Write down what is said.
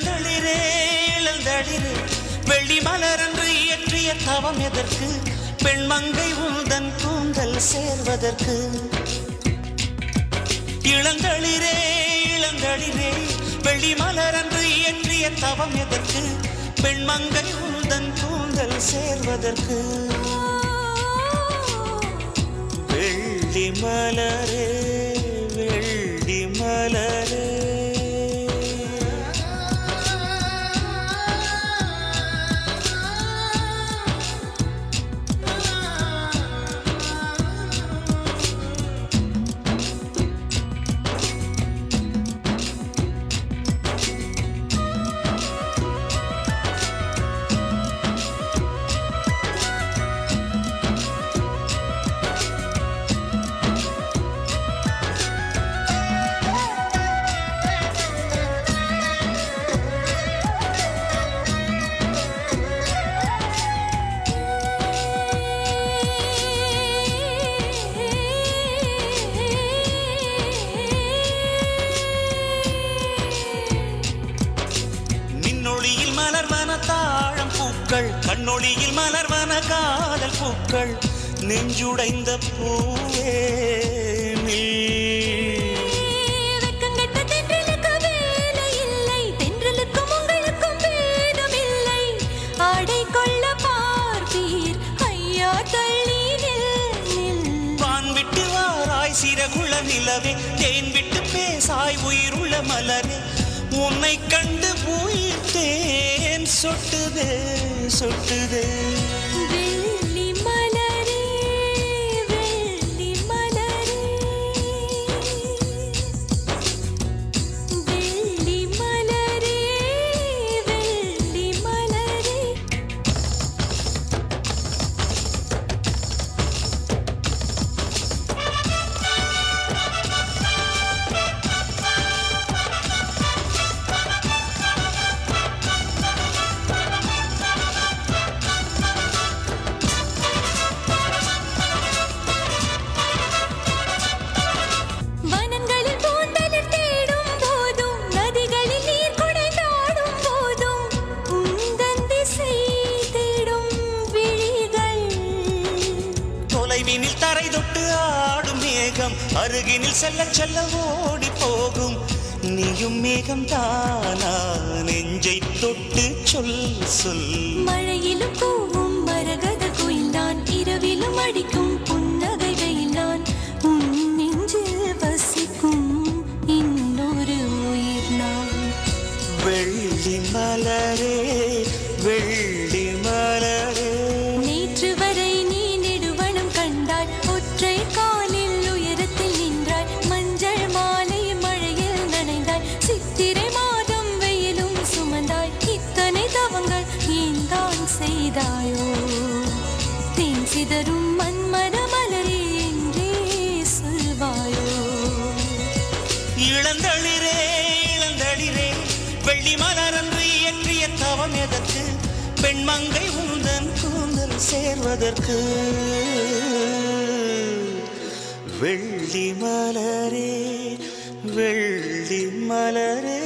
இளந்தளிரே இளந்தளிரே வெள்ளி மலரன்று இயற்றிய தவம் எதற்கு பெண்மங்கை உந்தன் கூந்தல் சேர்வதற்கு இளந்தளிரே இளந்தளிரே வெள்ளி மலரன்று இயற்றிய தவம் எதற்கு பெண்மங்கை உந்தன் கூந்தல் சேர்வதற்கு வெள்ளி மலரே வெள்ளி மலரே கண்ணொளியில் மலர்வன காதல் பூக்கள் நெஞ்சுடைந்த பூவே வெக்கங்கெட்ட தென்றலுக்கு வேலை இல்லை தென்றலுக்கும் உங்களுக்கும் வேதம் இல்லை ஆடை கொள்ள பார்ப்பீர் ஐயா தள்ளி வான் விட்டு வாராய் சிறகுள்ள நிலவே தேன் விட்டு பேசாய் உயிருள்ள மலரே உன்னை கண்டு உயிர்த்தேன் சொட்டுதே சொட்டுதே வெள்ளி மலரே வெள்ளி மலரே வெள்ளி மலரே வெள்ளி மலரே தரை தொட்டு ஆடும் மேகம் அருகினில் செல்ல செல்ல ஓடி போகும் நீயும் மேகம் தானா நெஞ்சை தொட்டு சொல் சொல் மழையிலும் பூவும் மரகத குயில் நான் இரவிலும் அடிக்கும் புன்னகை வெயில் நான் உன் நெஞ்சில் வசிக்கும் இன்னொரு உயிர் நான் வெள்ளி மலரே வெள்ளி மலரே நேற்று வரை நீ நெடுவனம் கண்டாய் ஒற்றை காலில் உயரத்தில் நின்றாய் மஞ்சள் மாலை மழையில் நனைந்தாய் சித்திரை மாதம் வெயிலும் சுமந்தாய் இத்தனை தவங்கள் ஏன் தான் செய்தாயோ தேன் சிதறும் மன்மத மலரே என்றே சொல்வாயோ இளந்தளிரே இளந்தளிரே வெள்ளி மலரன்று இயற்றிய தவம் எதற்கு பெண்மங்கை உந்தன் கூந்தல் சேர்வதற்கு வெள்ளி மலரே வெள்ளி மலரே